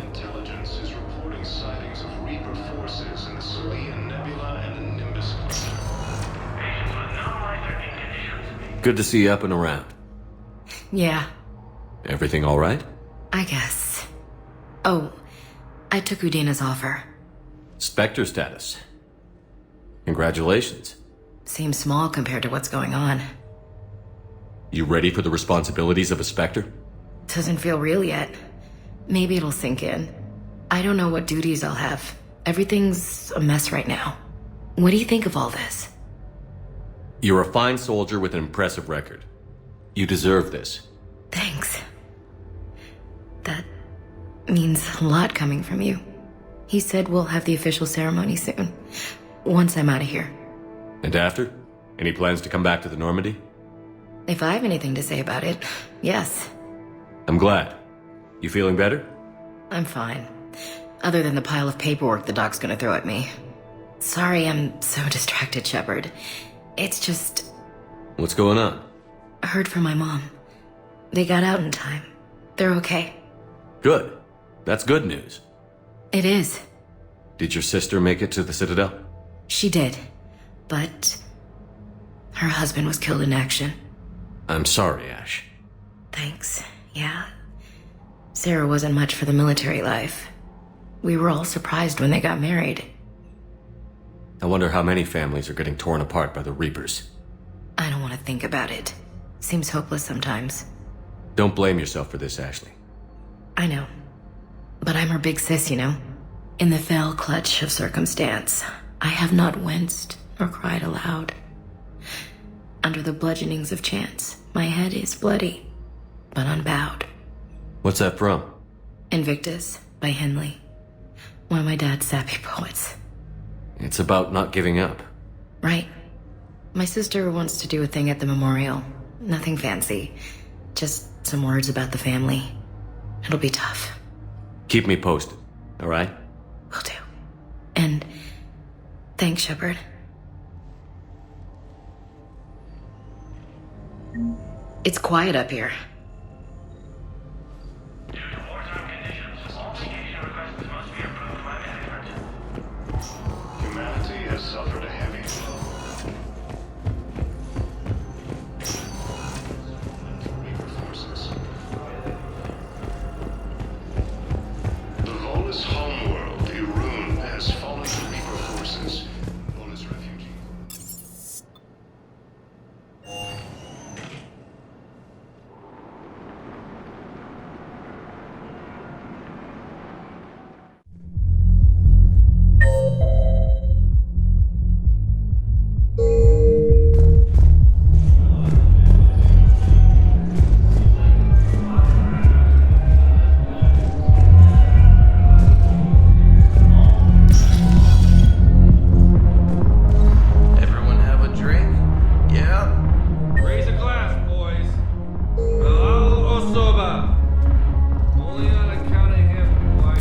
Intelligence is reporting sightings of Reaper forces in the Cerean Nebula and the Nimbus cluster. Patients with no life-threatening conditions. Good to see you up and around. Yeah, Everything all right? I guess. Oh, I took Udina's offer. Spectre status. Congratulations. Seems small compared to what's going on. You ready for the responsibilities of a Spectre? Doesn't feel real yet. Maybe it'll sink in. I don't know what duties I'll have. Everything's a mess right now. What do you think of all this? You're a fine soldier with an impressive record. You deserve this. Thanks. That means a lot coming from you. He said we'll have the official ceremony soon, once I'm out of here. And after? Any plans to come back to the Normandy? If I have anything to say about it, yes. I'm glad. You feeling better? I'm fine. Other than the pile of paperwork the doc's gonna throw at me. Sorry I'm so distracted, Shepard. It's just... What's going on? I heard from my mom. They got out in time. They're okay. Good. That's good news. It is. Did your sister make it to the Citadel? She did. But... her husband was killed in action. I'm sorry, Ash. Thanks. Yeah. Sarah wasn't much for the military life. We were all surprised when they got married. I wonder how many families are getting torn apart by the Reapers. I don't want to think about it. Seems hopeless sometimes. Don't blame yourself for this, Ashley. I know. But I'm her big sis, you know? In the fell clutch of circumstance, I have not winced or cried aloud. Under the bludgeonings of chance, my head is bloody, but unbowed. What's that from? Invictus by Henley. One of my dad's sappy poets. It's about not giving up. Right. My sister wants to do a thing at the memorial. Nothing fancy. Just some words about the family. It'll be tough. Keep me posted, all right? Will do. And thanks, Shepard. It's quiet up here. Due to wartime conditions, all vacation requests must be approved by management. Humanity has suffered a heavy blow. Reaper forces. The lawless homeworld, Irun, has fallen to Reaper forces. Known as refugees. Everyone have a drink? Yeah? Raise a glass, boys. Halal Osoba. Only on account of him do I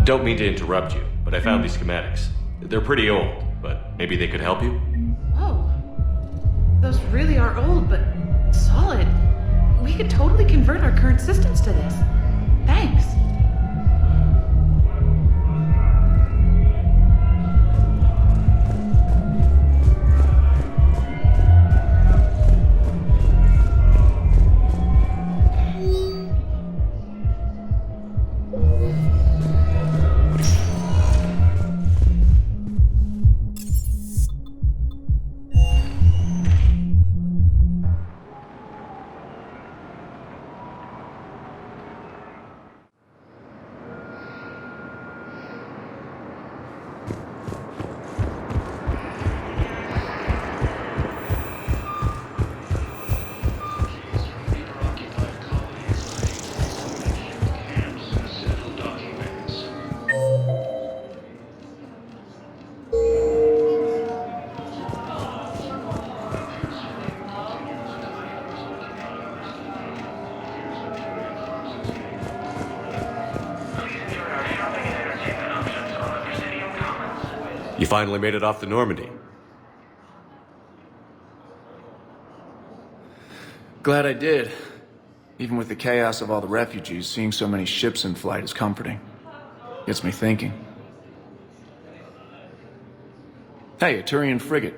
Don't mean to interrupt you, but I found these schematics. They're pretty old, but maybe they could help you? Whoa. Those really are old, but solid. We could totally convert our current systems to this. Thanks. You finally made it off the Normandy. Glad I did. Even with the chaos of all the refugees, seeing so many ships in flight is comforting. Gets me thinking. Hey, a Turian frigate.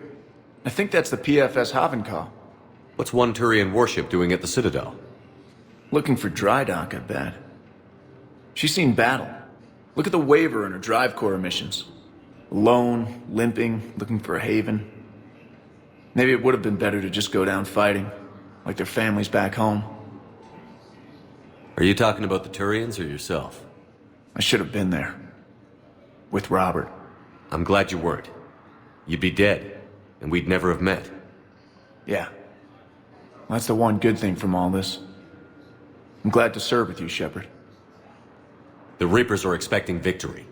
I think that's the PFS Havenkaw. What's one Turian warship doing at the Citadel? Looking for dry dock, I bet. She's seen battle. Look at the waiver in her drive core emissions. Alone, limping, looking for a haven. Maybe it would have been better to just go down fighting, like their families back home. Are you talking about the Turians or yourself? I should have been there. With Robert. I'm glad you weren't. You'd be dead, and we'd never have met. Yeah. That's the one good thing from all this. I'm glad to serve with you, Shepard. The Reapers are expecting victory.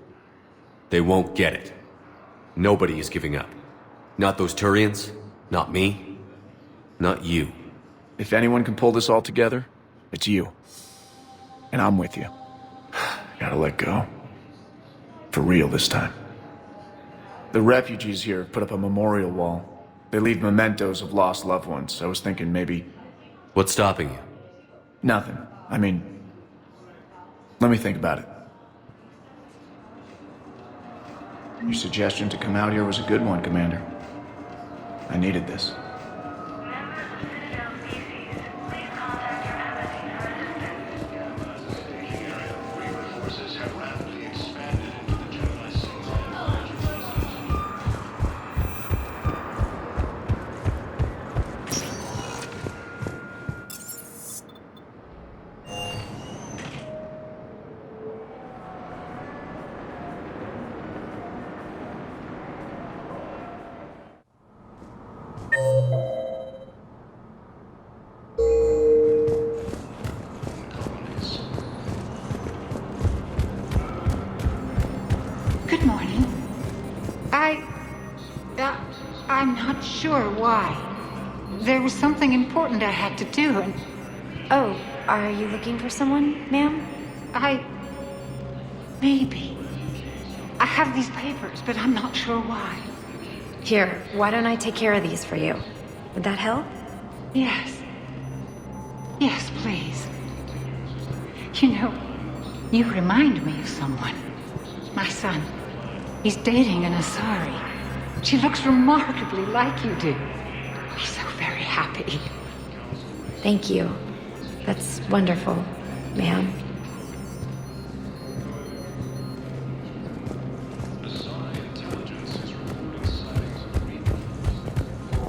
They won't get it. Nobody is giving up. Not those Turians, not me, not you. If anyone can pull this all together, it's you. And I'm with you. Gotta let go. For real this time. The refugees here have put up a memorial wall. They leave mementos of lost loved ones. I was thinking maybe... What's stopping you? Nothing. I mean... Let me think about it. Your suggestion to come out here was a good one, Commander. I needed this. Forces have rapidly expanded into the Gemini Syncline. Good morning. I'm not sure why. There was something important I had to do, and Oh, are you looking for someone, ma'am? maybe. I have these papers, but I'm not sure why. Here, why don't I take care of these for you? Would that help? Yes. Yes, please. You know, you remind me of someone. My son. He's dating an Asari. She looks remarkably like you do. He's so very happy. Thank you. That's wonderful, ma'am. Asari intelligence is reporting sightings of Reaper.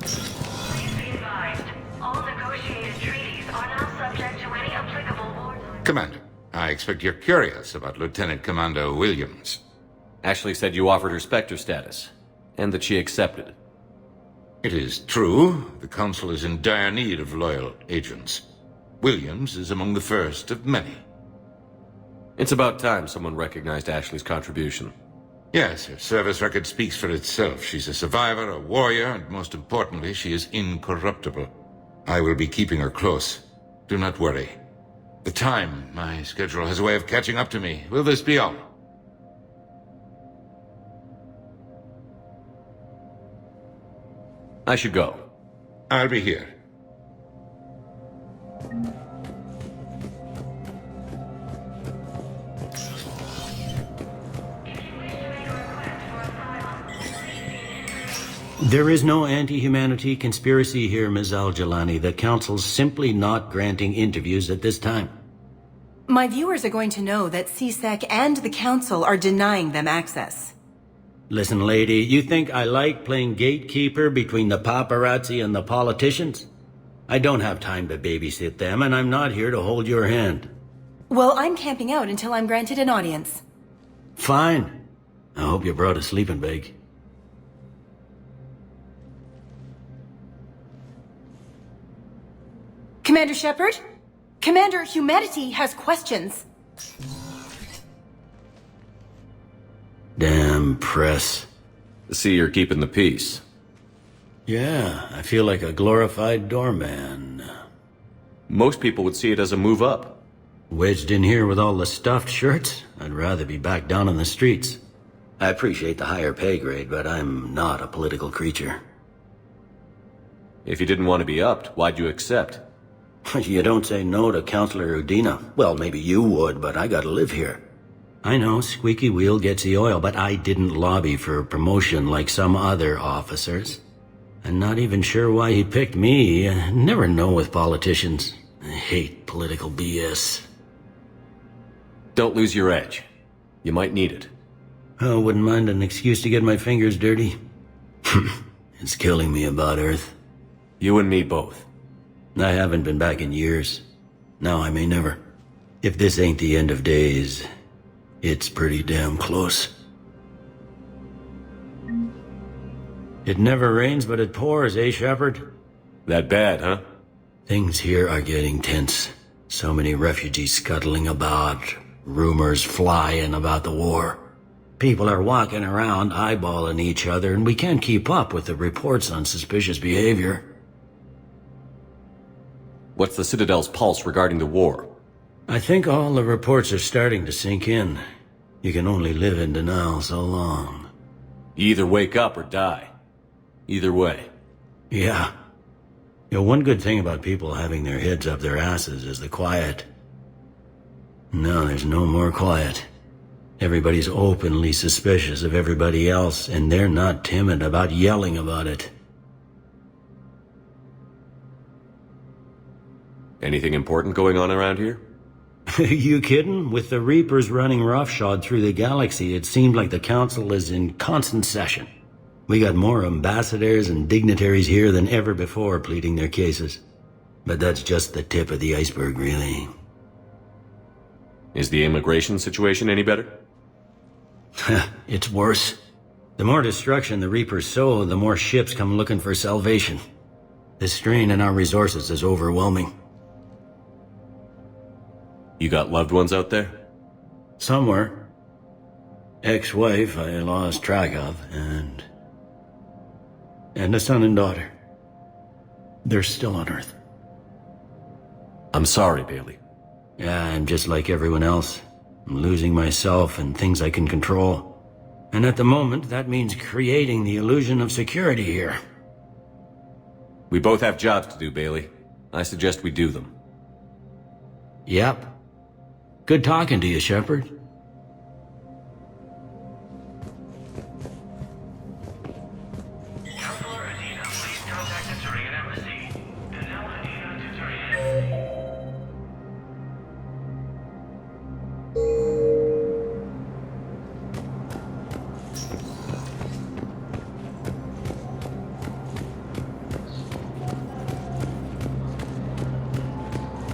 Please be advised, all negotiated treaties are now subject to any applicable war. Commander, I expect you're curious about Lieutenant Commander Williams. Ashley said you offered her Spectre status, and that she accepted. It is true, the Council is in dire need of loyal agents. Williams is among the first of many. It's about time someone recognized Ashley's contribution. Yes, her service record speaks for itself. She's a survivor, a warrior, and most importantly, she is incorruptible. I will be keeping her close. Do not worry. The time, my schedule has a way of catching up to me. Will this be all? I should go. I'll be here. There is no anti-humanity conspiracy here, Ms. Al-Jalani. The Council's simply not granting interviews at this time. My viewers are going to know that CSEC and the Council are denying them access. Listen, lady, you think I like playing gatekeeper between the paparazzi and the politicians? I don't have time to babysit them, and I'm not here to hold your hand. Well, I'm camping out until I'm granted an audience. Fine. I hope you brought a sleeping bag. Commander Shepard? Commander Humanity has questions. Damn press. See, you're keeping the peace. Yeah, I feel like a glorified doorman. Most people would see it as a move up. Wedged in here with all the stuffed shirts? I'd rather be back down in the streets. I appreciate the higher pay grade, but I'm not a political creature. If you didn't want to be upped, why'd you accept? You don't say no to Counselor Udina. Well, maybe you would, but I gotta live here. I know, squeaky wheel gets the oil, but I didn't lobby for promotion like some other officers. I'm not even sure why he picked me. I never know with politicians. I hate political BS. Don't lose your edge. You might need it. Oh, wouldn't mind an excuse to get my fingers dirty. It's killing me about Earth. You and me both. I haven't been back in years. Now I may never. If this ain't the end of days, it's pretty damn close. It never rains, but it pours, eh, Shepard? That bad, huh? Things here are getting tense. So many refugees scuttling about, rumors flying about the war. People are walking around eyeballing each other, and we can't keep up with the reports on suspicious behavior. What's the Citadel's pulse regarding the war? I think all the reports are starting to sink in. You can only live in denial so long. You either wake up or die. Either way. Yeah. You know, one good thing about people having their heads up their asses is the quiet. No, there's no more quiet. Everybody's openly suspicious of everybody else, and they're not timid about yelling about it. Anything important going on around here? You kidding? With the Reapers running roughshod through the galaxy, it seemed like the Council is in constant session. We got more ambassadors and dignitaries here than ever before pleading their cases. But that's just the tip of the iceberg, really. Is the immigration situation any better? It's worse. The more destruction the Reapers sow, the more ships come looking for salvation. The strain on our resources is overwhelming. You got loved ones out there? Somewhere. Ex-wife I lost track of, and a son and daughter. They're still on Earth. I'm sorry, Bailey. Yeah, I'm just like everyone else. I'm losing myself and things I can control. And at the moment, that means creating the illusion of security here. We both have jobs to do, Bailey. I suggest we do them. Yep. Good talking to you, Shepard. Counselor Adina, please contact the Turian Embassy. Adele Adina to Turian.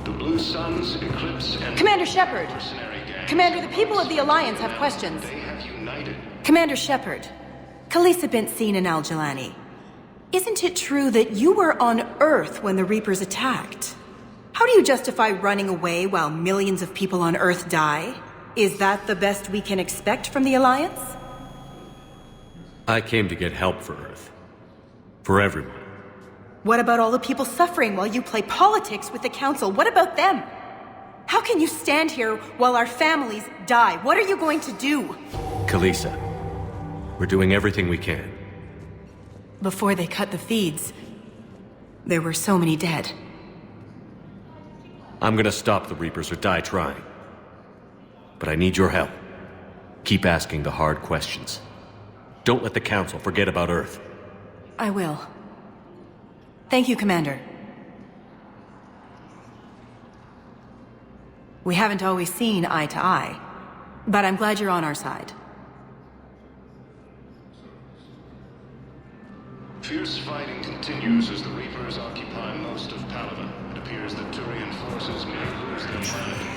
The Blue Suns, Eclipse, and Commander Shepard. mercenary gangs Commander, the people of the Alliance have questions. They have united. Commander Shepard, Khaleesa bint Seen and Al-Jalani. Isn't it true that you were on Earth when the Reapers attacked? How do you justify running away while millions of people on Earth die? Is that the best we can expect from the Alliance? I came to get help for Earth. For everyone. What about all the people suffering while you play politics with the Council? What about them? How can you stand here while our families die? What are you going to do? Khaleesa, we're doing everything we can. Before they cut the feeds, there were so many dead. I'm gonna stop the Reapers or die trying. But I need your help. Keep asking the hard questions. Don't let the Council forget about Earth. I will. Thank you, Commander. We haven't always seen eye to eye, but I'm glad you're on our side. Fierce fighting continues as the Reapers occupy most of Palaven. It appears that Turian forces may lose their planet.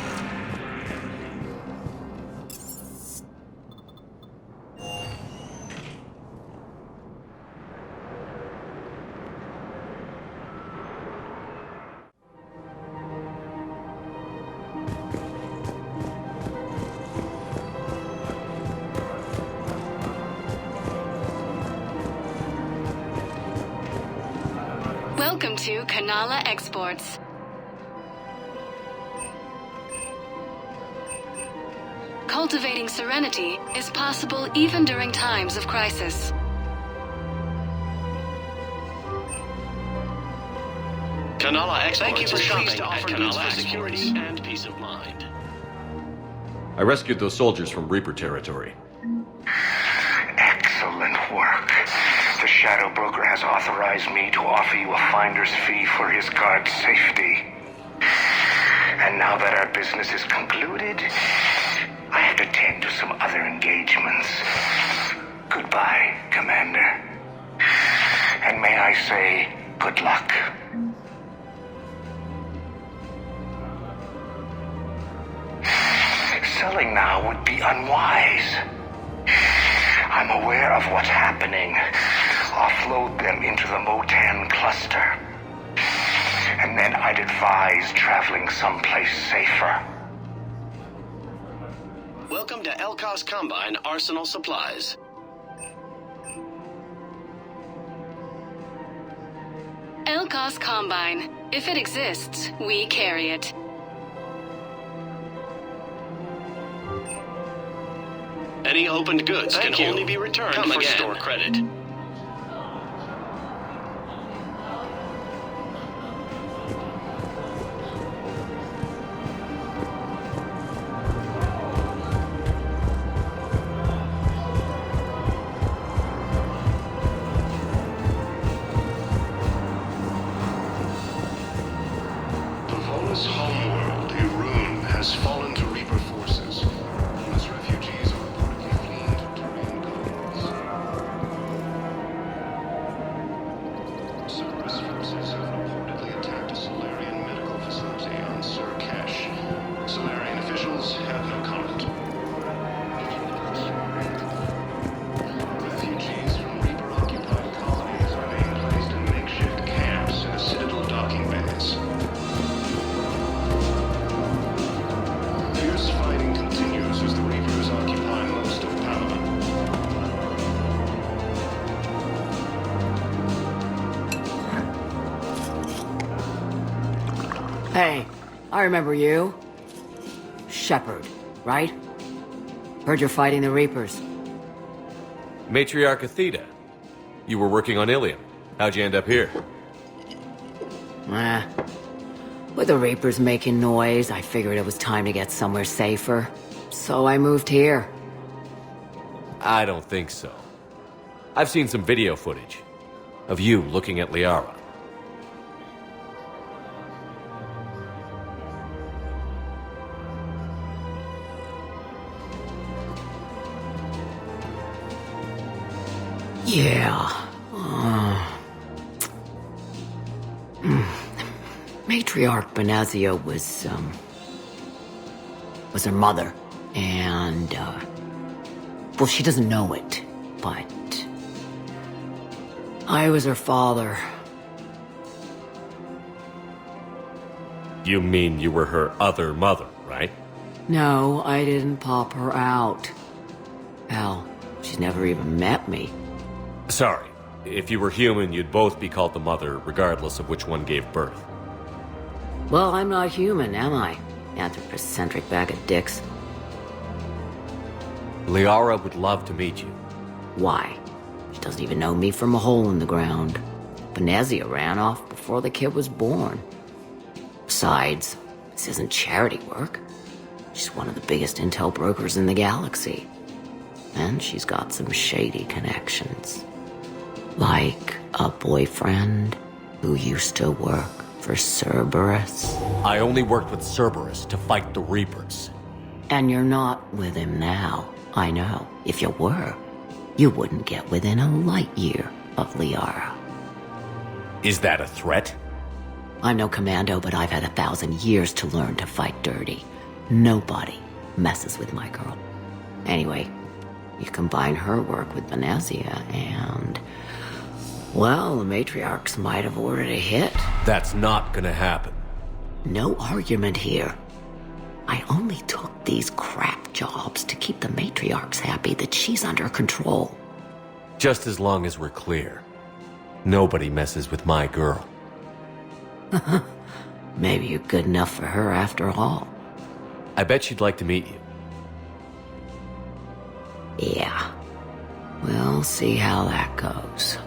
Welcome to Kanala Exports. cultivating serenity is possible even during times of crisis. Kanala Exports Thank you for is shopping pleased to at offer goods Kanala for security Exports. and peace of mind. I rescued those soldiers from Reaper territory. Excellent work. The Shadow Broker has authorized me to offer you a finder's fee for his guard's safety. And now that our business is concluded, I have to tend to some other engagements. Goodbye, Commander. And may I say, good luck. Selling now would be unwise. I'm aware of what's happening. Offload them into the Motan cluster. And then I'd advise traveling someplace safer. Welcome to Elkos Combine Arsenal Supplies. Elkos Combine. If it exists, we carry it. Any opened goods Thank can you. only be returned Come for again. store credit. Pavona's homeworld, Irun, has fallen to Reaper forces. Its refugees are reportedly fleeing to Turian goals. Cerberus forces have reportedly attacked a Solarian medical facility on Surkesh. Solarian officials have no comment. Refugees from Reaper-occupied colonies are being placed in makeshift camps in the Citadel docking bays. Fierce fighting continues as the Reapers occupy most of Palawan. Hey, I remember you. Shepard, right? Heard you're fighting the Reapers. Matriarch Athena. You were working on Ilium. How'd you end up here? With the Reapers making noise, I figured it was time to get somewhere safer. So I moved here. I don't think so. I've seen some video footage of you looking at Liara. Yeah. Matriarch Benazia was her mother. And, well, she doesn't know it, but I was her father. You mean you were her other mother, right? No, I didn't pop her out. Hell, she's never even met me. Sorry. If you were human, you'd both be called the mother, regardless of which one gave birth. Well, I'm not human, am I? Anthropocentric bag of dicks. Liara would love to meet you. Why? She doesn't even know me from a hole in the ground. Benazia ran off before the kid was born. Besides, this isn't charity work. She's one of the biggest intel brokers in the galaxy. And she's got some shady connections. Like a boyfriend who used to work for Cerberus. I only worked with Cerberus to fight the Reapers. And you're not with him now. I know. If you were, you wouldn't get within a light year of Liara. Is that a threat? I'm no commando, but I've had 1,000 years to learn to fight dirty. Nobody messes with my girl. Anyway, you combine her work with Benazia and... well, the matriarchs might have ordered a hit. That's not gonna happen. No argument here. I only took these crap jobs to keep the matriarchs happy that she's under control. Just as long as we're clear. Nobody messes with my girl. Maybe you're good enough for her after all. I bet she'd like to meet you. Yeah. We'll see how that goes.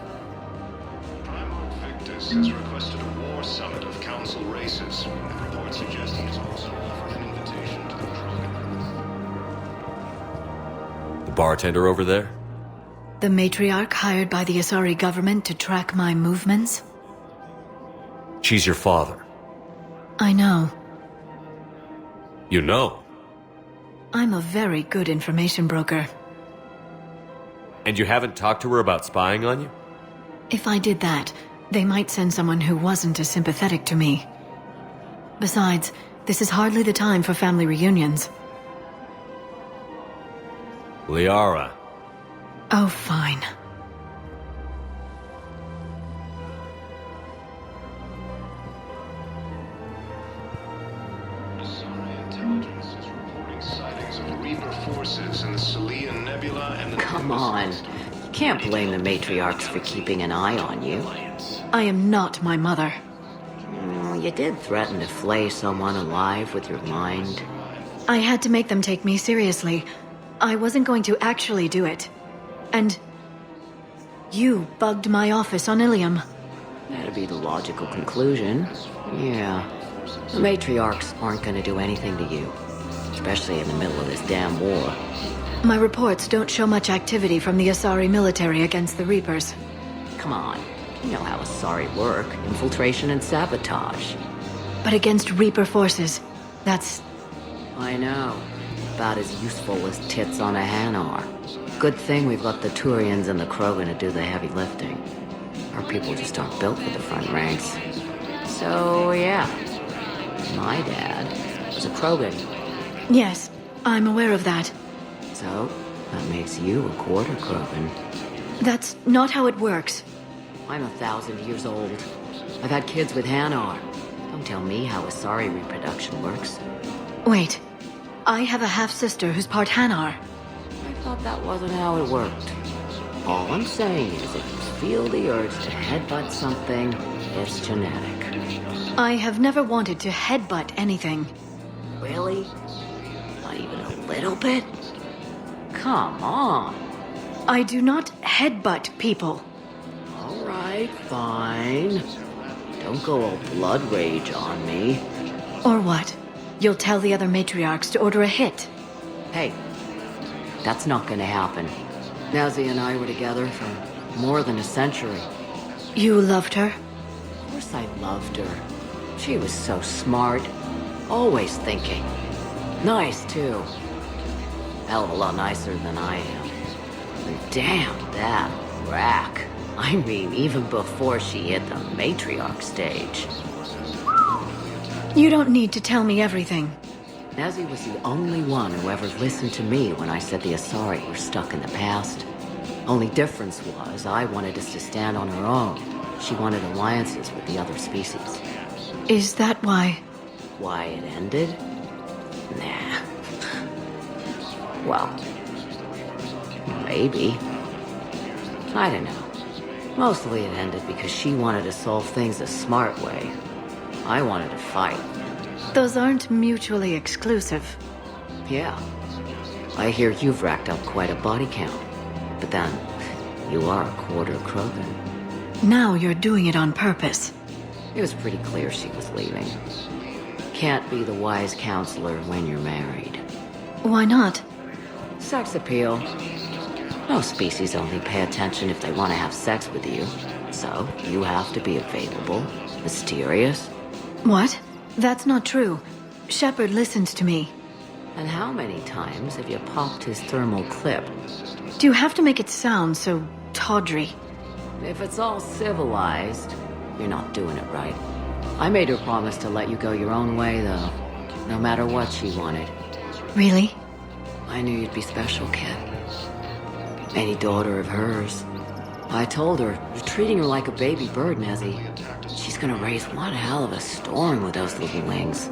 Victus has requested a war summit of council races. Reports suggest he has also offered an invitation to the Krogan. The bartender over there? The matriarch hired by the Asari government to track my movements? She's your father. I know. You know? I'm a very good information broker. And you haven't talked to her about spying on you? If I did that, they might send someone who wasn't as sympathetic to me. Besides, this is hardly the time for family reunions. Liara. Oh, fine. Asari intelligence is reporting sightings of Reaper forces in the Salian Nebula and the... Come on. You can't blame the matriarchs for keeping an eye on you. I am not my mother. You did threaten to flay someone alive with your mind. I had to make them take me seriously. I wasn't going to actually do it. And you bugged my office on Ilium. That'd be the logical conclusion. Yeah. The matriarchs aren't gonna do anything to you. Especially in the middle of this damn war. My reports don't show much activity from the Asari military against the Reapers. Come on. You know how Asari work. Infiltration and sabotage. But against Reaper forces, that's... I know. About as useful as tits on a Hanar. Good thing we've got the Turians and the Krogan to do the heavy lifting. Our people just aren't built for the front ranks. So, yeah. My dad was a Krogan. Yes, I'm aware of that. So, that makes you a quarter Krogan. That's not how it works. I'm 1,000 years old. I've had kids with Hanar. Don't tell me how Asari reproduction works. Wait. I have a half-sister who's part Hanar. I thought that wasn't how it worked. All I'm saying is if you feel the urge to headbutt something, it's genetic. I have never wanted to headbutt anything. Really? Not even a little bit? Come on. I do not headbutt people. All right, fine. Don't go all blood rage on me. Or what? You'll tell the other matriarchs to order a hit. Hey, that's not gonna happen. Nazi and I were together for more than a century. You loved her? Of course I loved her. She was so smart. Always thinking. Nice, too. Hell of a lot nicer than I am. And damn, that rack. I mean, even before she hit the matriarch stage. You don't need to tell me everything. Nazi was the only one who ever listened to me when I said the Asari were stuck in the past. Only difference was I wanted us to stand on our own. She wanted alliances with the other species. Is that why? Why it ended? Nah. Well, maybe. I don't know. Mostly it ended because she wanted to solve things the smart way. I wanted to fight. Those aren't mutually exclusive. Yeah. I hear you've racked up quite a body count. But then, you are a quarter Krogan. Now you're doing it on purpose. It was pretty clear she was leaving. Can't be the wise counselor when you're married. Why not? Sex appeal. Most species only pay attention if they want to have sex with you. So, you have to be available, mysterious. What? That's not true. Shepard listens to me. And how many times have you popped his thermal clip? Do you have to make it sound so tawdry? If it's all civilized, you're not doing it right. I made her promise to let you go your own way, though. No matter what she wanted. Really? I knew you'd be special, kid. Any daughter of hers. I told her, you're treating her like a baby bird, Nezzy. She's gonna raise one hell of a storm with those little wings.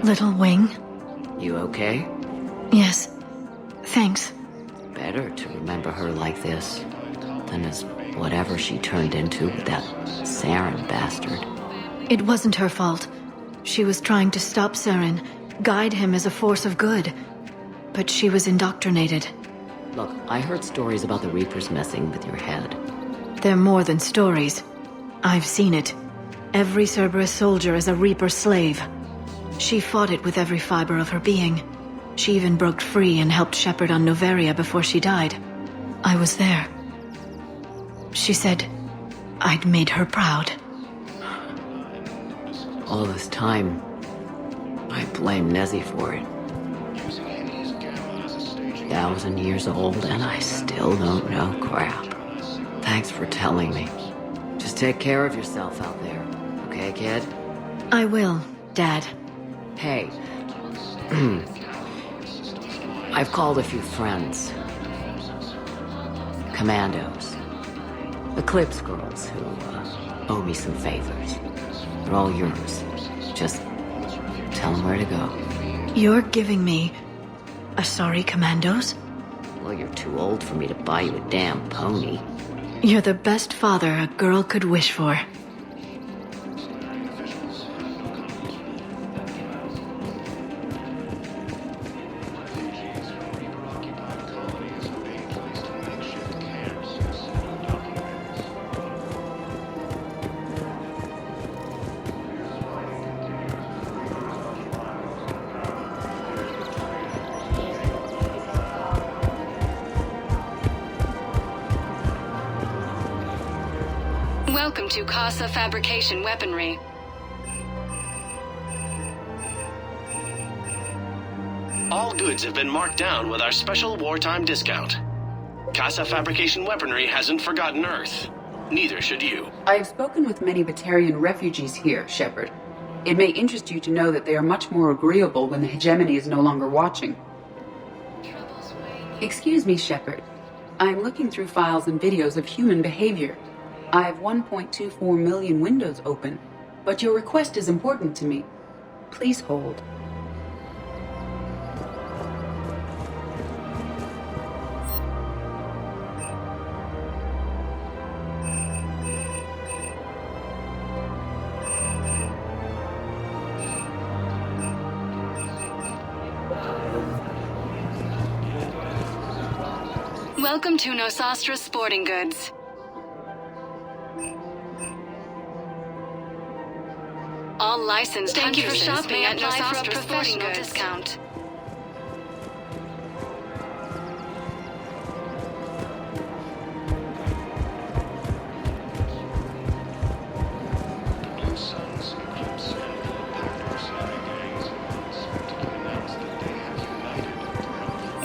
Little wing? You okay? Yes. Thanks. Better to remember her like this than as whatever she turned into with that Saren bastard. It wasn't her fault. She was trying to stop Saren, guide him as a force of good. But she was indoctrinated. Look, I heard stories about the Reapers messing with your head. They're more than stories. I've seen it. Every Cerberus soldier is a Reaper slave. She fought it with every fiber of her being. She even broke free and helped Shepard on Noveria before she died. I was there. She said I'd made her proud. All this time, I blame Nezzy for it. 1,000 years old and I still don't know crap. Thanks for telling me. Just take care of yourself out there, okay, kid? I will, Dad. Hey. I've called a few friends. Commandos. Eclipse girls who owe me some favors. They're all yours. Just tell them where to go. You're giving me Asari Commandos? Well, you're too old for me to buy you a damn pony. You're the best father a girl could wish for. Welcome to Casa Fabrication Weaponry. All goods have been marked down with our special wartime discount. Casa Fabrication Weaponry hasn't forgotten Earth. Neither should you. I have spoken with many Batarian refugees here, Shepard. It may interest you to know that they are much more agreeable when the hegemony is no longer watching. Excuse me, Shepard. I am looking through files and videos of human behavior. I have 1.24 million windows open, but your request is important to me. Please hold. Welcome to Nosastra Sporting Goods. All licensed Thank you for huntresses shopping may at apply for a Nosastra professional Sporting Goods. discount.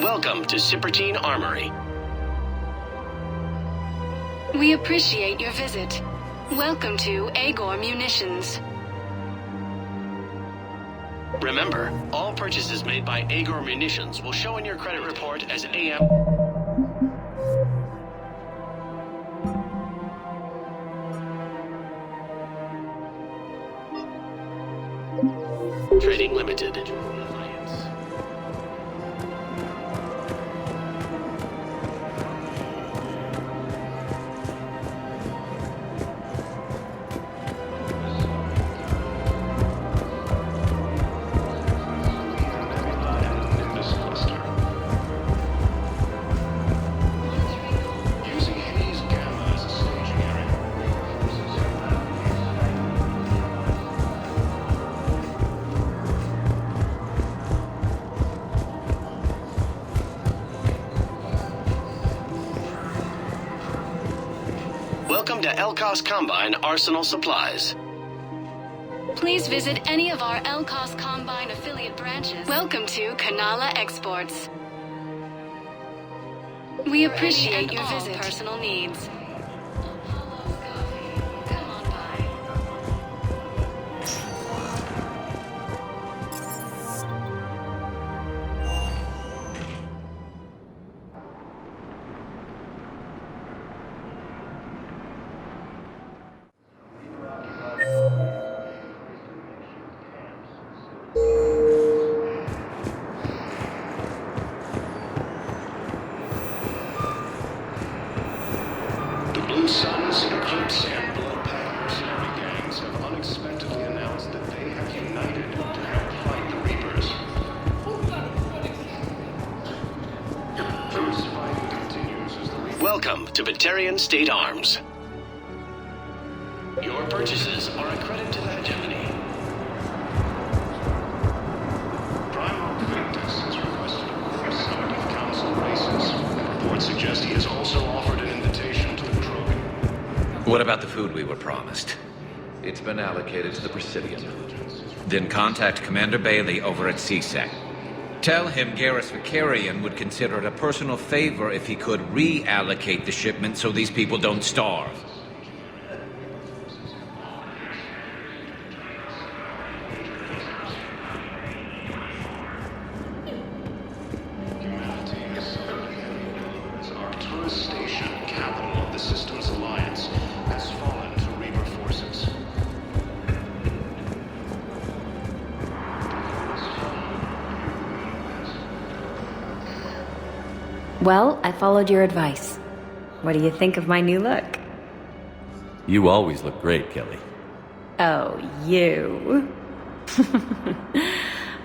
Welcome to Cipertine Armory. We appreciate your visit. Welcome to Agor Munitions. Remember, all purchases made by Agor Munitions will show in your credit report as AM. Trading Limited. Welcome to Elkos Combine Arsenal Supplies. Please visit any of our Elkos Combine affiliate branches. Welcome to Kanala Exports. We appreciate your visit. Personal needs. Blue Suns, Eclipse, and Bloodpack mercenary gangs have unexpectedly announced that they have united to help fight the Reapers. Surviving Welcome to Batarian State Arms. Your purchases are a credit to that hegemony. Primarch Victus has requested a core summit of council races, and reports suggest he has also offered an invitation to the Krogan. What about the food we were promised? It's been allocated to the Presidium. Then contact Commander Bailey over at CSEC. Tell him Garrus Vicarian would consider it a personal favor if he could reallocate the shipment so these people don't starve. Arcturus Station, capital of the Systems Alliance, has fallen to Reaper forces. Well, I followed your advice. What do you think of my new look? You always look great, Kelly. Oh, you.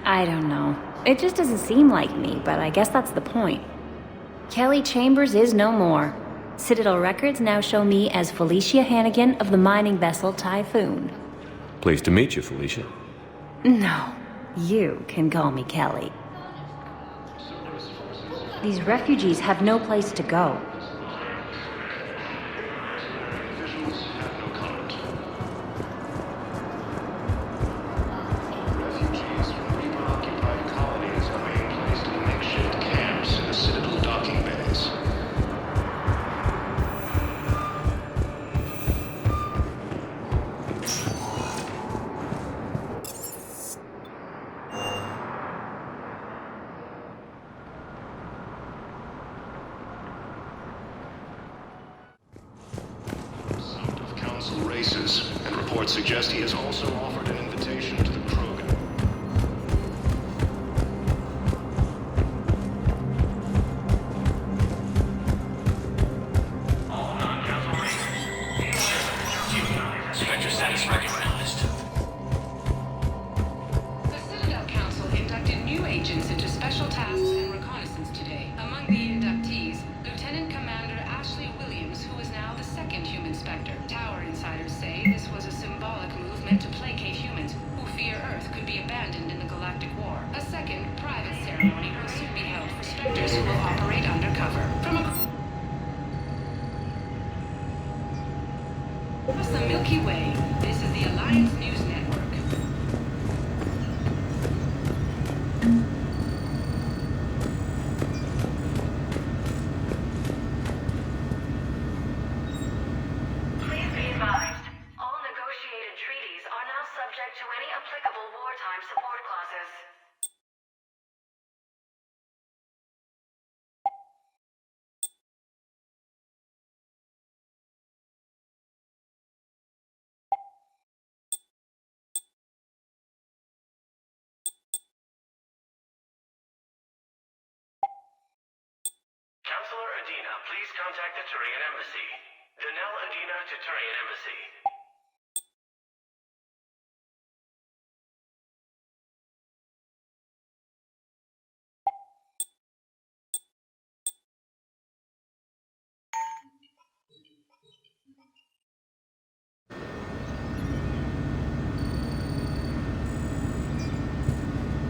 I don't know. It just doesn't seem like me, but I guess that's the point. Kelly Chambers is no more. Citadel records now show me as Felicia Hannigan of the mining vessel Typhoon. Pleased to meet you, Felicia. No, you can call me Kelly. These refugees have no place to go. Officials have no comment. Refugees from Reaper-occupied colonies are being placed in makeshift camps in the Citadel docking bays. Summit of council races, and reports suggest he has also offered an invitation to the Krogan. Spectre status recognized. The Citadel Council inducted new agents into special tasks and reconnaissance today. Among the inductees, Lieutenant Commander Ashley Williams, who is now the second human Spectre. Tower insiders say this was a symbolic move meant to placate humans who fear Earth could be abandoned in the Galactic War. A second, private ceremony will soon be held for Spectres who will operate undercover. From across the Milky Way, this is the Alliance News Network. Please be advised, all negotiated treaties are now subject to any applicable wartime support clauses. Counselor Adina, please contact the Turian Embassy. Danelle Adina to Turian Embassy.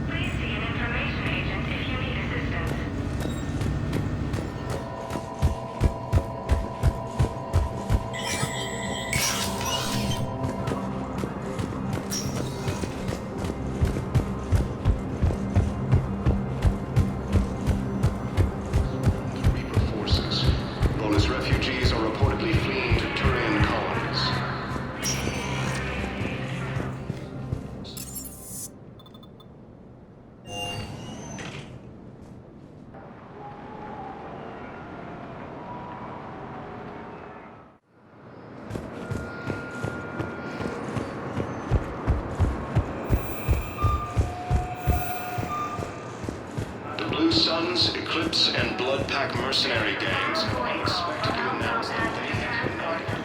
Please see an information agent if you need assistance. Reaper forces. Bonus refugees are reportedly fleeing to Turian colonies. The Blue Suns, Eclipse, and Blood Pack mercenary gangs unexpectedly announced that they had united.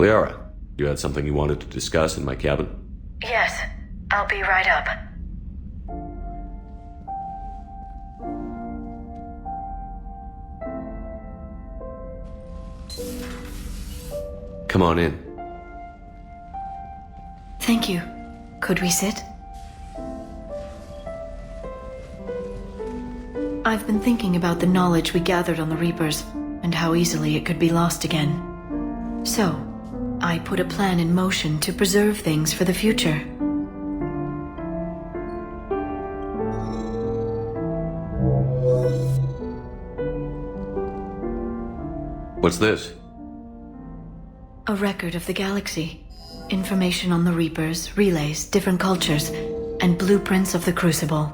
Liara, you had something you wanted to discuss in my cabin? Yes, I'll be right up. Come on in. Thank you. Could we sit? I've been thinking about the knowledge we gathered on the Reapers, and how easily it could be lost again. So, I put a plan in motion to preserve things for the future. What's this? A record of the galaxy. Information on the Reapers, relays, different cultures, and blueprints of the Crucible.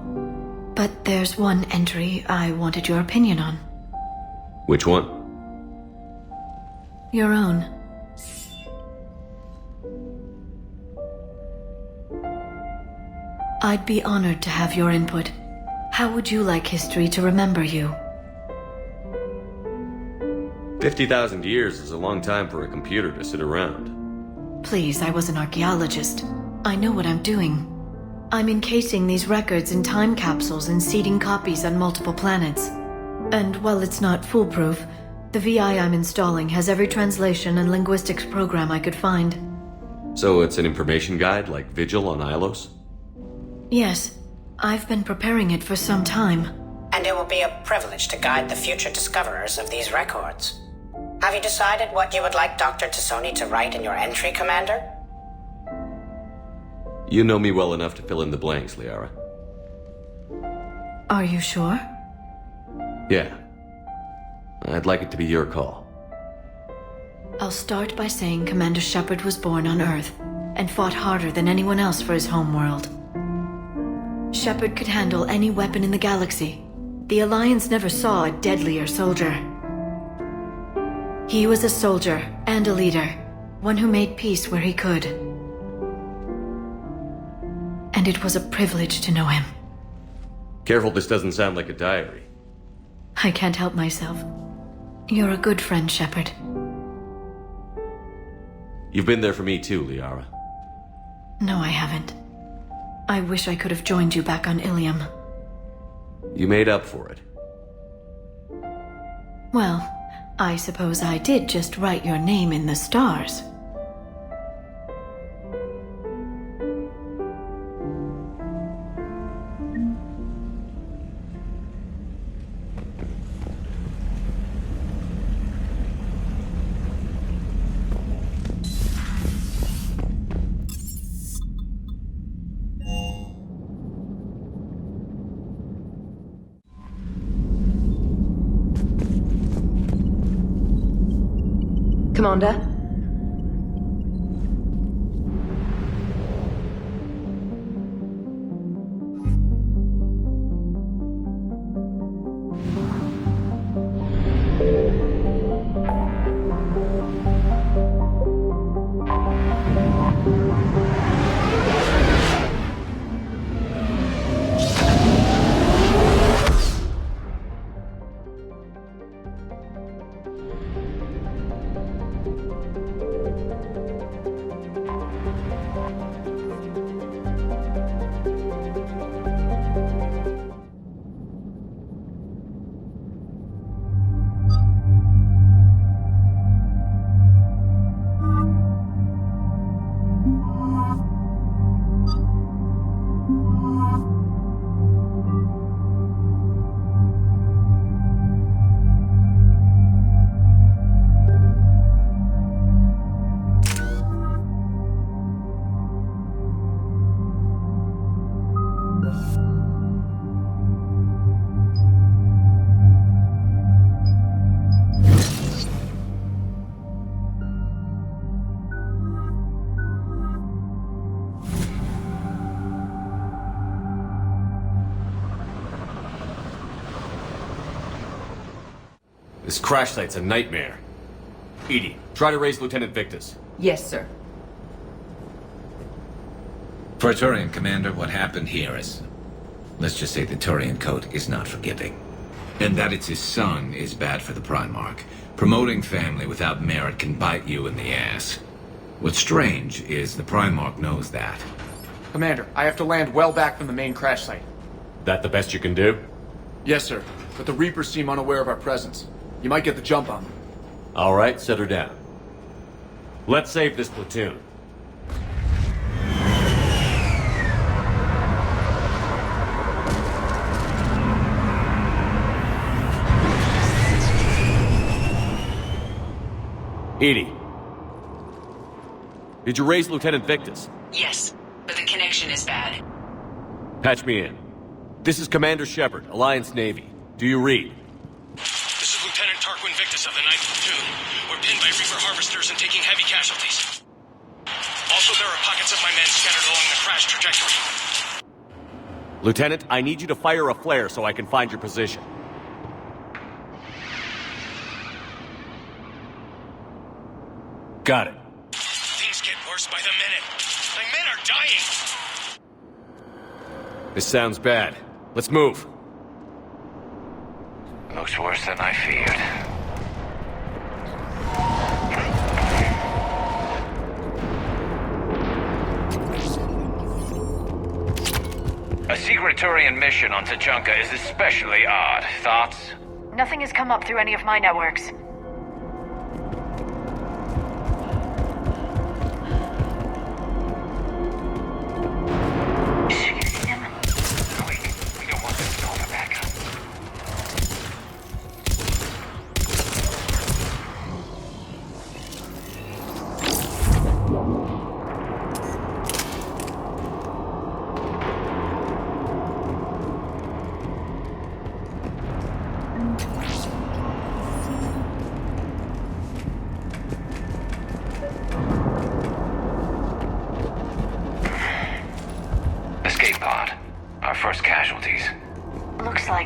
But there's one entry I wanted your opinion on. Which one? Your own. I'd be honored to have your input. How would you like history to remember you? 50,000 years is a long time for a computer to sit around. Please, I was an archaeologist. I know what I'm doing. I'm encasing these records in time capsules and seeding copies on multiple planets. And while it's not foolproof, the VI I'm installing has every translation and linguistics program I could find. So it's an information guide like Vigil on Ilos? Yes, I've been preparing it for some time. And it will be a privilege to guide the future discoverers of these records. Have you decided what you would like Dr. Tassoni to write in your entry, Commander? You know me well enough to fill in the blanks, Liara. Are you sure? Yeah. I'd like it to be your call. I'll start by saying Commander Shepard was born on Earth and fought harder than anyone else for his homeworld. Shepard could handle any weapon in the galaxy. The Alliance never saw a deadlier soldier. He was a soldier and a leader, one who made peace where he could. And it was a privilege to know him. Careful, this doesn't sound like a diary. I can't help myself. You're a good friend, Shepard. You've been there for me too, Liara. No, I haven't. I wish I could have joined you back on Ilium. You made up for it. Well, I suppose I did just write your name in the stars. Commander? This crash site's a nightmare. Edie, try to raise Lieutenant Victus. Yes, sir. For a Turian commander, what happened here is... let's just say the Turian code is not forgiving. And that it's his son is bad for the Primarch. Promoting family without merit can bite you in the ass. What's strange is the Primarch knows that. Commander, I have to land well back from the main crash site. That the best you can do? Yes, sir. But the Reapers seem unaware of our presence. You might get the jump on them. All right, set her down. Let's save this platoon. Edie. Did you raise Lieutenant Victus? Yes, but the connection is bad. Patch me in. This is Commander Shepard, Alliance Navy. Do you read? This is Lieutenant Tarquin Victus of the 9th Platoon. We're pinned by Reaper harvesters and taking heavy casualties. Also, there are pockets of my men scattered along the crash trajectory. Lieutenant, I need you to fire a flare so I can find your position. Got it. Things get worse by the minute. My men are dying! This sounds bad. Let's move. Looks worse than I feared. A secret Turian mission on Tachanka is especially odd. Thoughts? Nothing has come up through any of my networks.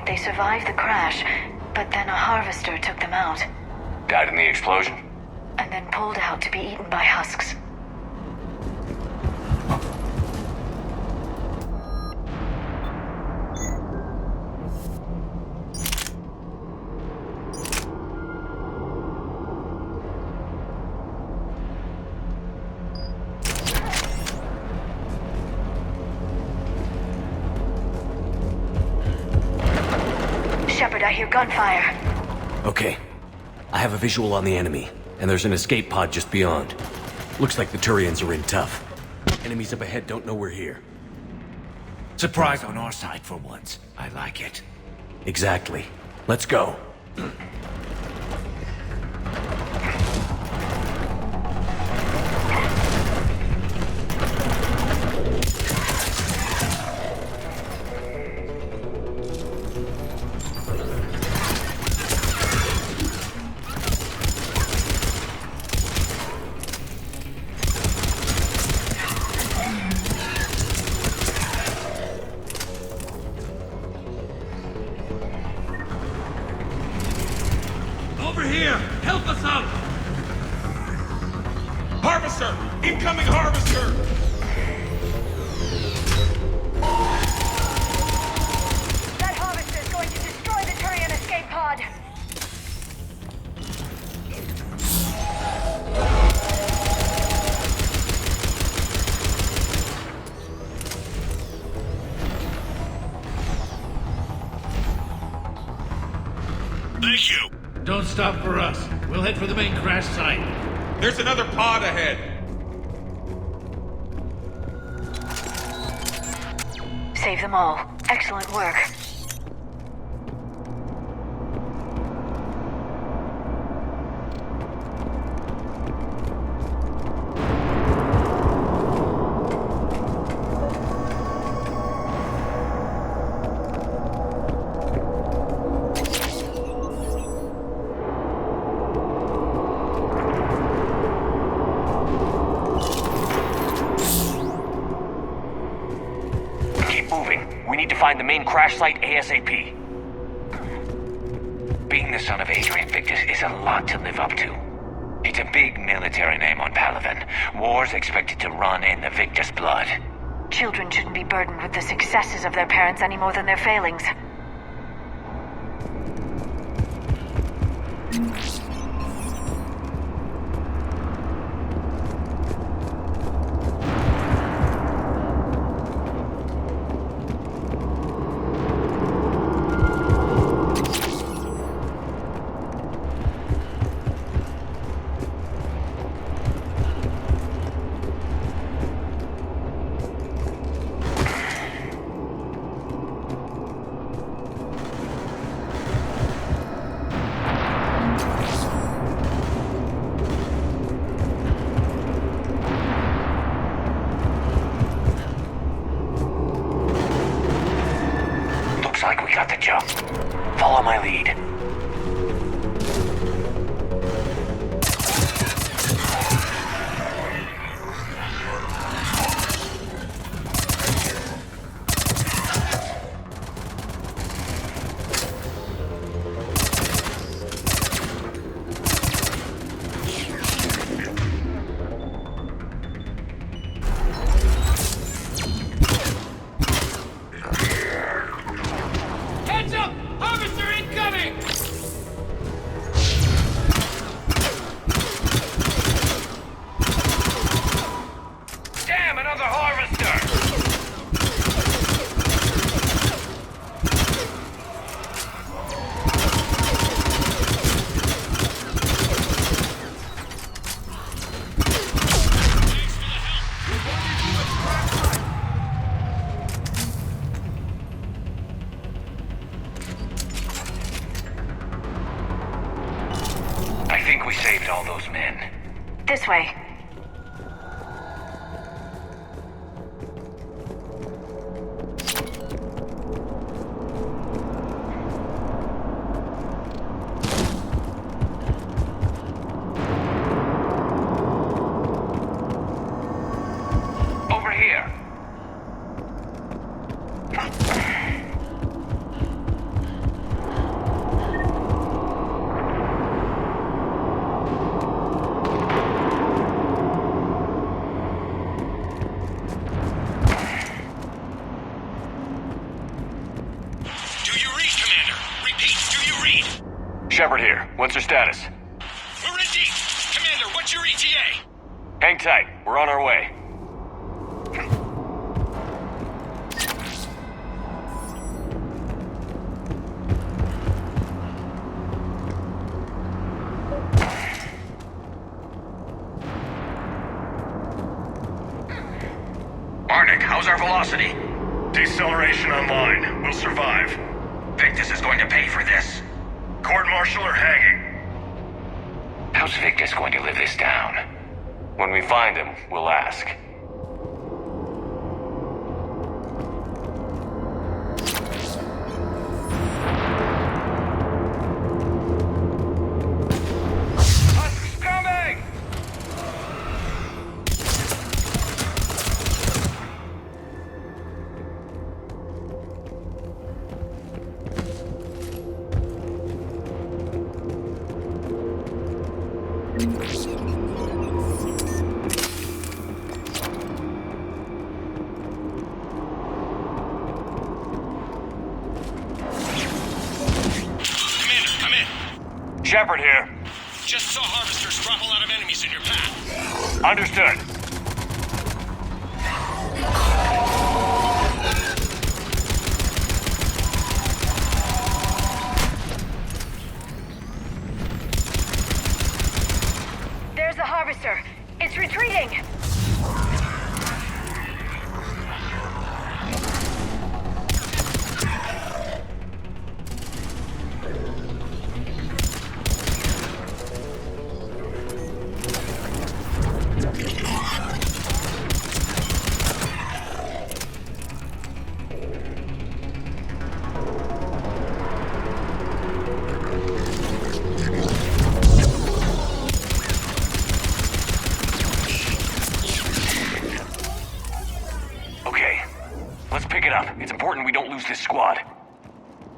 They survived the crash, but then a harvester took them out. Died in the explosion? And then pulled out to be eaten by husks. Shepard, I hear gunfire. Okay. I have a visual on the enemy, and there's an escape pod just beyond. Looks like the Turians are in tough. Enemies up ahead don't know we're here. Surprise on our side for once. I like it. Exactly. Let's go. Over here! Help us out! Harvester! Incoming harvester! That harvester is going to destroy the Turian escape pod! Thank you! Don't stop for us. We'll head for the main crash site. There's another pod ahead! Save them all. Excellent work. Keep moving. We need to find the main crash site ASAP. Being the son of Adrian Victus is a lot to live up to. It's a big military name on Palaven. War's expected to run in the Victus blood. Children shouldn't be burdened with the successes of their parents any more than their failings. Looks like we got the jump. Follow my lead. Heads up! Harvester incoming! Damn, another harvester! I think we saved all those men. This way. Over here. Do you read, Commander? Repeat, do you read? Shepard here. What's your status? We're in deep. Commander, what's your ETA? Hang tight. We're on our way. Arnik, how's our velocity? Deceleration online. We'll survive. Victus is going to pay for this. Court-martial or hanging? How's Victus going to live this down? When we find him, we'll ask. Husk's coming! Commander, come in. Shepard here. Just saw harvesters drop a lot of enemies in your path. Understood. There's a harvester. It's retreating. Okay, let's pick it up. It's important we don't lose this squad.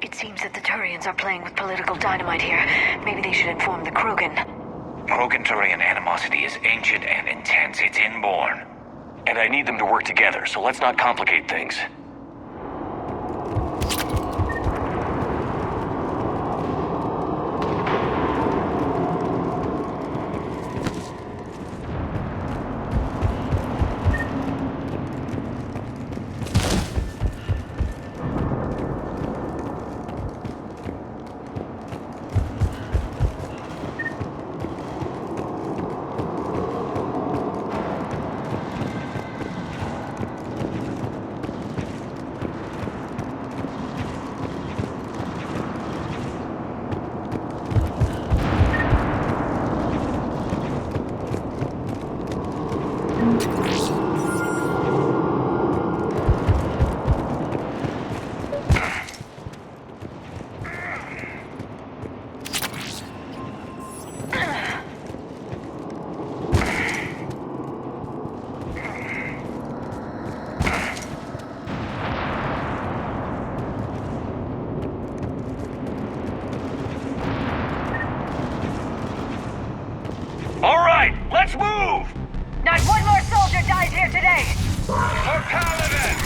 It seems that the Turians are playing with political dynamite here. Maybe they should inform the Krogan. Krogan-Turian animosity is ancient and intense. It's inborn. And I need them to work together, so let's not complicate things. All right, let's move! Not one more soldier dies here today! For Paladin!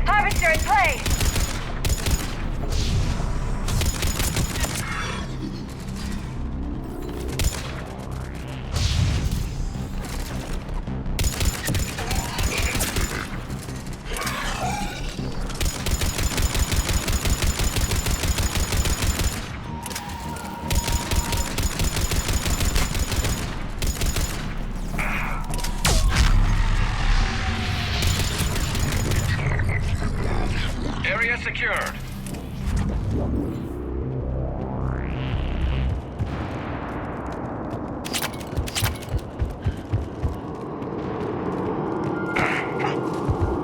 Harvester in play! Area secured.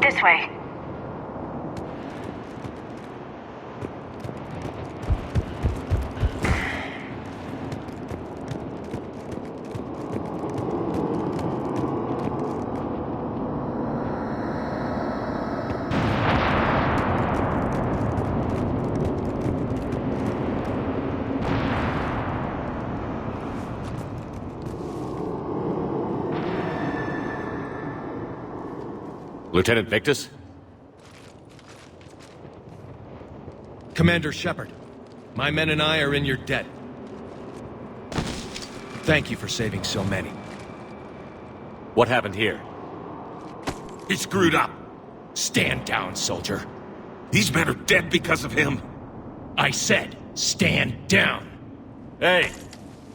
This way. Lieutenant Victus? Commander Shepard, my men and I are in your debt. Thank you for saving so many. What happened here? He screwed up. Stand down, soldier. These men are dead because of him. I said, stand down. Hey,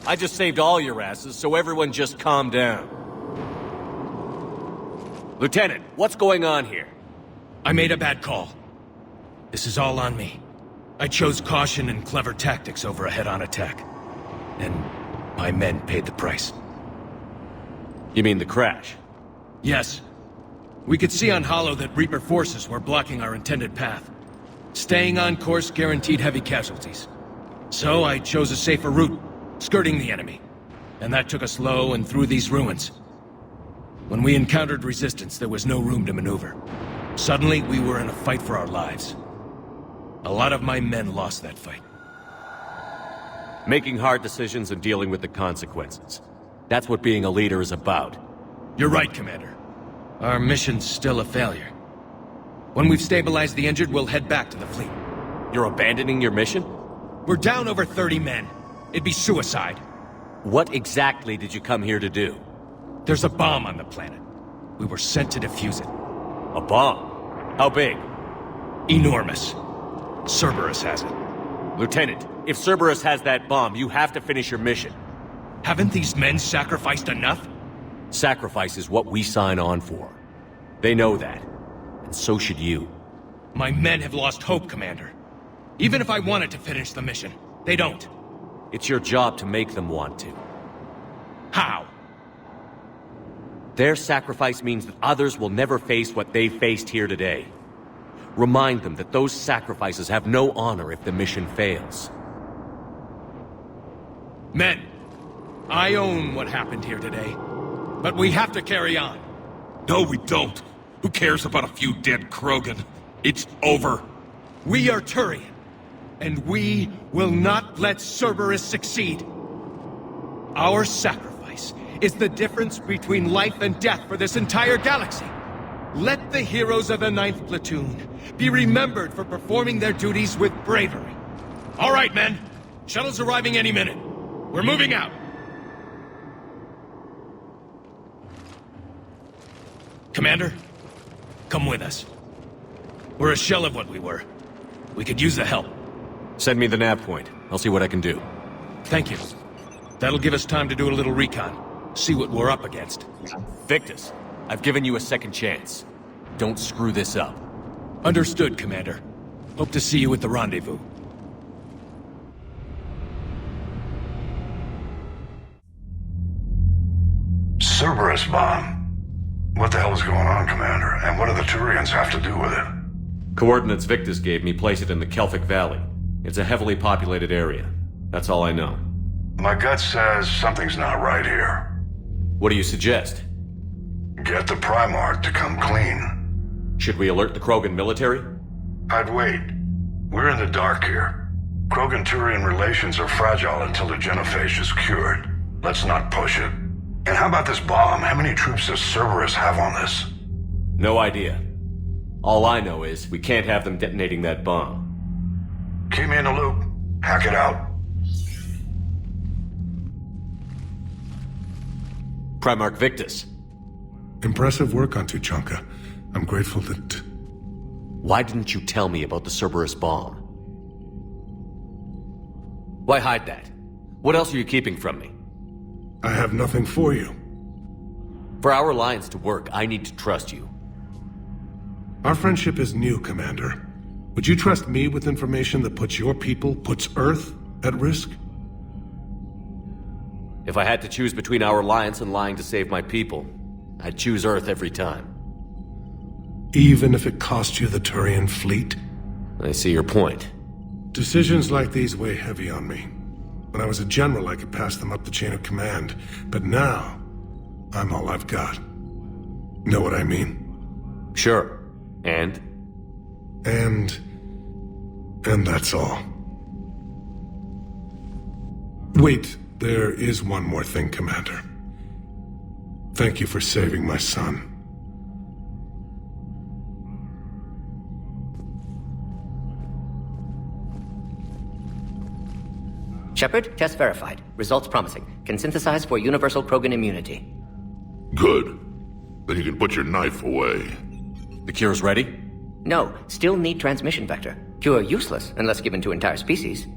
I just saved all your asses, so everyone just calm down. Lieutenant, what's going on here? I made a bad call. This is all on me. I chose caution and clever tactics over a head-on attack. And my men paid the price. You mean the crash? Yes. We could see on Hollow that Reaper forces were blocking our intended path. Staying on course guaranteed heavy casualties. So I chose a safer route, skirting the enemy. And that took us low and through these ruins. When we encountered resistance, there was no room to maneuver. Suddenly, we were in a fight for our lives. A lot of my men lost that fight. Making hard decisions and dealing with the consequences. That's what being a leader is about. You're right, Commander. Our mission's still a failure. When we've stabilized the injured, we'll head back to the fleet. You're abandoning your mission? We're down over 30 men. It'd be suicide. What exactly did you come here to do? There's a bomb on the planet. We were sent to defuse it. A bomb? How big? Enormous. Cerberus has it. Lieutenant, if Cerberus has that bomb, you have to finish your mission. Haven't these men sacrificed enough? Sacrifice is what we sign on for. They know that. And so should you. My men have lost hope, Commander. Even if I wanted to finish the mission, they don't. It's your job to make them want to. How? Their sacrifice means that others will never face what they faced here today. Remind them that those sacrifices have no honor if the mission fails. Men, I own what happened here today. But we have to carry on. No, we don't. Who cares about a few dead Krogan? It's over. We are Turian, and we will not let Cerberus succeed. Our sacrifice is the difference between life and death for this entire galaxy. Let the heroes of the 9th Platoon be remembered for performing their duties with bravery. All right, men. Shuttle's arriving any minute. We're moving out. Commander, come with us. We're a shell of what we were. We could use the help. Send me the nav point. I'll see what I can do. Thank you. That'll give us time to do a little recon. See what we're up against. Victus, I've given you a second chance. Don't screw this up. Understood, Commander. Hope to see you at the rendezvous. Cerberus bomb. What the hell is going on, Commander? And what do the Turians have to do with it? Coordinates Victus gave me place it in the Kelphic Valley. It's a heavily populated area. That's all I know. My gut says something's not right here. What do you suggest? Get the Primarch to come clean. Should we alert the Krogan military? I'd wait. We're in the dark here. Krogan-Turian relations are fragile until the genophage is cured. Let's not push it. And how about this bomb? How many troops does Cerberus have on this? No idea. All I know is we can't have them detonating that bomb. Keep me in the loop. Hack it out. Primarch Victus. Impressive work on Tuchanka. I'm grateful that... Why didn't you tell me about the Cerberus bomb? Why hide that? What else are you keeping from me? I have nothing for you. For our alliance to work, I need to trust you. Our friendship is new, Commander. Would you trust me with information that puts your people, puts Earth, at risk? If I had to choose between our alliance and lying to save my people, I'd choose Earth every time. Even if it cost you the Turian fleet? I see your point. Decisions like these weigh heavy on me. When I was a general, I could pass them up the chain of command. But now, I'm all I've got. Know what I mean? Sure. And? And that's all. Wait, there is one more thing, Commander. Thank you for saving my son. Shepard, test verified. Results promising. Can synthesize for universal Krogan immunity. Good. Then you can put your knife away. The cure's ready? No, still need transmission vector. Cure useless unless given to entire species.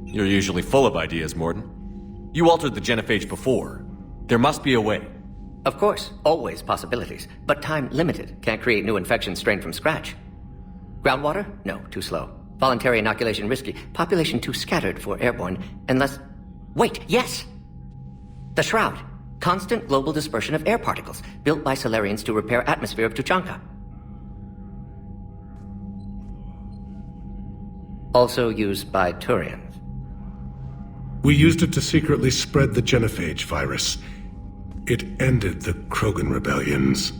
You're usually full of ideas, Morden. You altered the genophage before. There must be a way. Of course, always possibilities, but time limited. Can't create new infection strain from scratch. Groundwater? No, too slow. Voluntary inoculation risky. Population too scattered for airborne, unless... Wait, yes! The Shroud. Constant global dispersion of air particles, built by Solarians to repair atmosphere of Tuchanka. Also used by Turians. We used it to secretly spread the genophage virus. It ended the Krogan rebellions.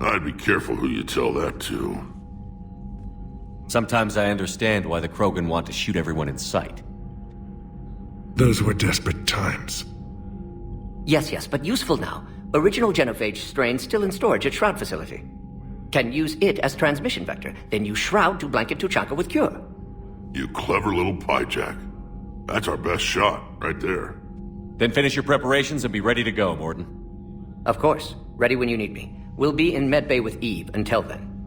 I'd be careful who you tell that to. Sometimes I understand why the Krogan want to shoot everyone in sight. Those were desperate times. Yes, but useful now. Original genophage strain still in storage at Shroud facility. Can use it as transmission vector, then use Shroud to blanket Tuchanka with cure. You clever little pyjack. That's our best shot, right there. Then finish your preparations and be ready to go, Mordin. Of course. Ready when you need me. We'll be in medbay with Eve until then.